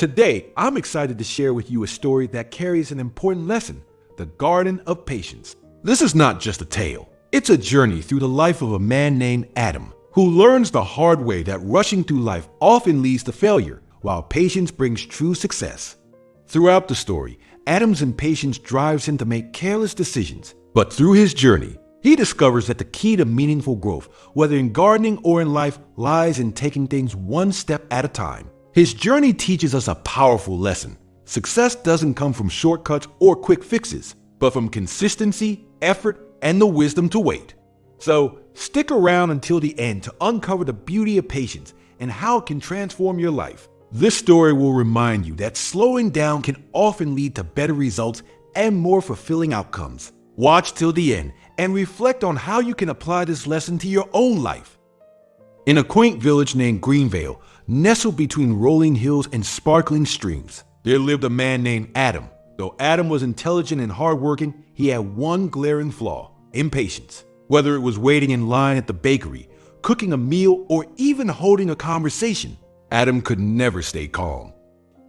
Today, I'm excited to share with you a story that carries an important lesson: the Garden of Patience. This is not just a tale. It's a journey through the life of a man named Adam, who learns the hard way that rushing through life often leads to failure, while patience brings true success. Throughout the story, Adam's impatience drives him to make careless decisions. But through his journey, he discovers that the key to meaningful growth, whether in gardening or in life, lies in taking things one step at a time. His journey teaches us a powerful lesson. Success doesn't come from shortcuts or quick fixes, but from consistency, effort, and the wisdom to wait. So, stick around until the end to uncover the beauty of patience and how it can transform your life. This story will remind you that slowing down can often lead to better results and more fulfilling outcomes. Watch till the end and reflect on how you can apply this lesson to your own life. In a quaint village named Greenvale, nestled between rolling hills and sparkling streams, there lived a man named Adam. Though Adam was intelligent and hardworking, he had one glaring flaw: impatience. Whether it was waiting in line at the bakery, cooking a meal, or even holding a conversation, Adam could never stay calm.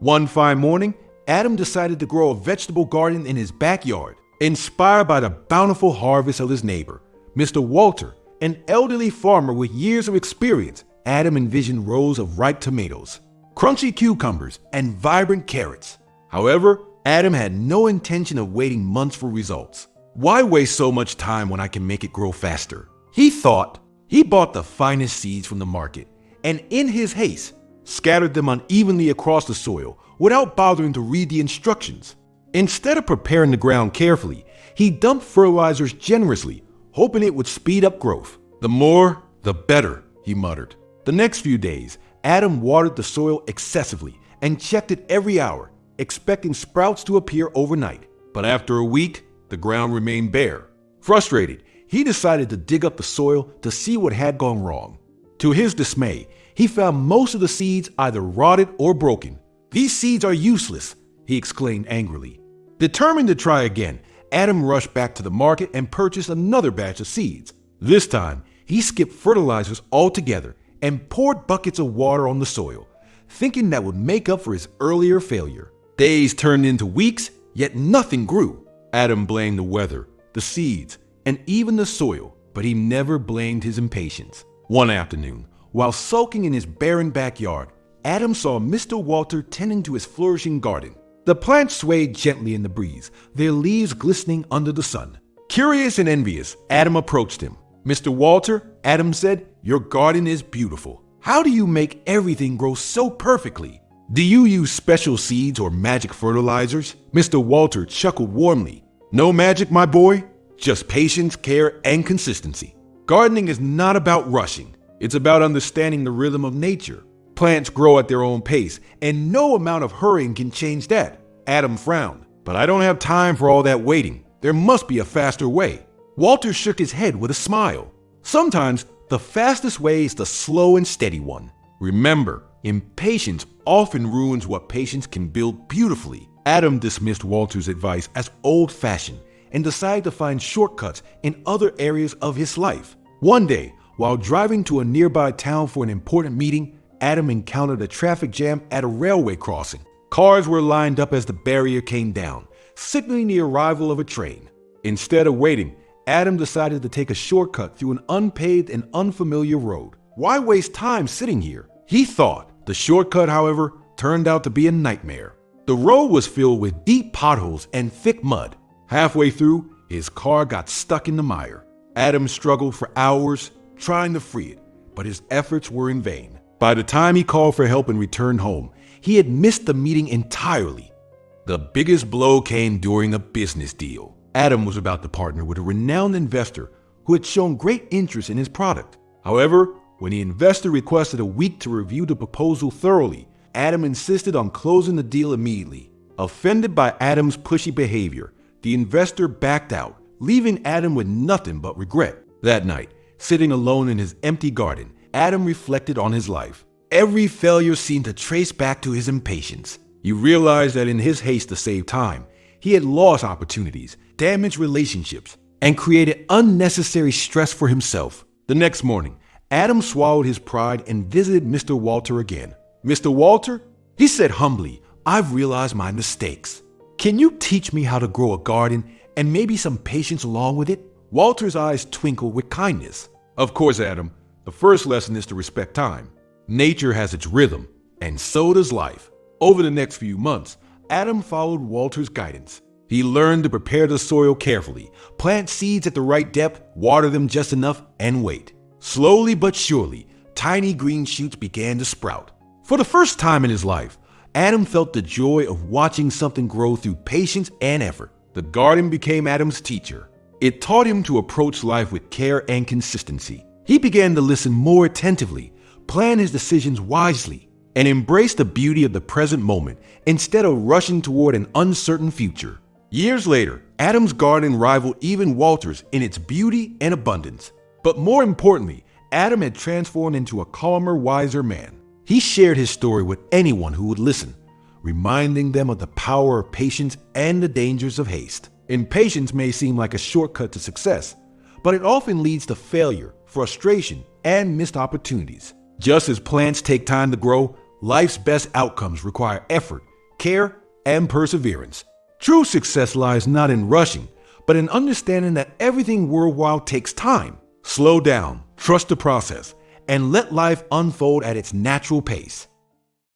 One fine morning, Adam decided to grow a vegetable garden in his backyard. Inspired by the bountiful harvest of his neighbor, Mr. Walter, an elderly farmer with years of experience, Adam envisioned rows of ripe tomatoes, crunchy cucumbers, and vibrant carrots. However, Adam had no intention of waiting months for results. Why waste so much time when I can make it grow faster? He thought. He bought the finest seeds from the market, and in his haste, scattered them unevenly across the soil without bothering to read the instructions. Instead of preparing the ground carefully, he dumped fertilizers generously, hoping it would speed up growth. "The more, the better," he muttered. The next few days, Adam watered the soil excessively and checked it every hour, expecting sprouts to appear overnight. But after a week, the ground remained bare. Frustrated, he decided to dig up the soil to see what had gone wrong. To his dismay, he found most of the seeds either rotted or broken. "These seeds are useless," he exclaimed angrily. Determined to try again, Adam rushed back to the market and purchased another batch of seeds. This time, he skipped fertilizers altogether and poured buckets of water on the soil, thinking that would make up for his earlier failure. Days turned into weeks, yet nothing grew. Adam blamed the weather, the seeds, and even the soil, but he never blamed his impatience. One afternoon, while sulking in his barren backyard, Adam saw Mr. Walter tending to his flourishing garden. The plants swayed gently in the breeze, their leaves glistening under the sun. Curious and envious, Adam approached him. "Mr. Walter," Adam said, "your garden is beautiful. How do you make everything grow so perfectly? Do you use special seeds or magic fertilizers?" Mr. Walter chuckled warmly. "No magic, my boy. Just patience, care, and consistency. Gardening is not about rushing. It's about understanding the rhythm of nature. Plants grow at their own pace, and no amount of hurrying can change that." Adam frowned. "But I don't have time for all that waiting. There must be a faster way." Walter shook his head with a smile. "Sometimes the fastest way is the slow and steady one. Remember, impatience often ruins what patience can build beautifully." Adam dismissed Walter's advice as old-fashioned and decided to find shortcuts in other areas of his life. One day, while driving to a nearby town for an important meeting, Adam encountered a traffic jam at a railway crossing. Cars were lined up as the barrier came down, signaling the arrival of a train. Instead of waiting, Adam decided to take a shortcut through an unpaved and unfamiliar road. Why waste time sitting here? He thought. The shortcut, however, turned out to be a nightmare. The road was filled with deep potholes and thick mud. Halfway through, his car got stuck in the mire. Adam struggled for hours trying to free it, but his efforts were in vain. By the time he called for help and returned home, he had missed the meeting entirely. The biggest blow came during a business deal. Adam was about to partner with a renowned investor who had shown great interest in his product. However, when the investor requested a week to review the proposal thoroughly, Adam insisted on closing the deal immediately. Offended by Adam's pushy behavior, the investor backed out, leaving Adam with nothing but regret. That night, sitting alone in his empty garden, Adam reflected on his life. Every failure seemed to trace back to his impatience. He realized that in his haste to save time, he had lost opportunities, damaged relationships, and created unnecessary stress for himself. The next morning, Adam swallowed his pride and visited Mr. Walter again. "Mr. Walter," he said humbly, I've realized my mistakes. Can you teach me how to grow a garden and maybe some patience along with it?" Walter's eyes twinkled with kindness. "Of course, Adam. The first lesson is to respect time. Nature has its rhythm, and so does life." Over the next few months, Adam followed Walter's guidance. He learned to prepare the soil carefully, plant seeds at the right depth, water them just enough, and wait. Slowly but surely, tiny green shoots began to sprout. For the first time in his life, Adam felt the joy of watching something grow through patience and effort. The garden became Adam's teacher. It taught him to approach life with care and consistency. He began to listen more attentively, plan his decisions wisely, and embrace the beauty of the present moment instead of rushing toward an uncertain future. Years later, Adam's garden rivaled even Walter's in its beauty and abundance. But more importantly, Adam had transformed into a calmer, wiser man. He shared his story with anyone who would listen, reminding them of the power of patience and the dangers of haste. Impatience may seem like a shortcut to success, but it often leads to failure, frustration, and missed opportunities. Just as plants take time to grow, life's best outcomes require effort, care, and perseverance. True success lies not in rushing, but in understanding that everything worthwhile takes time. Slow down, trust the process, and let life unfold at its natural pace.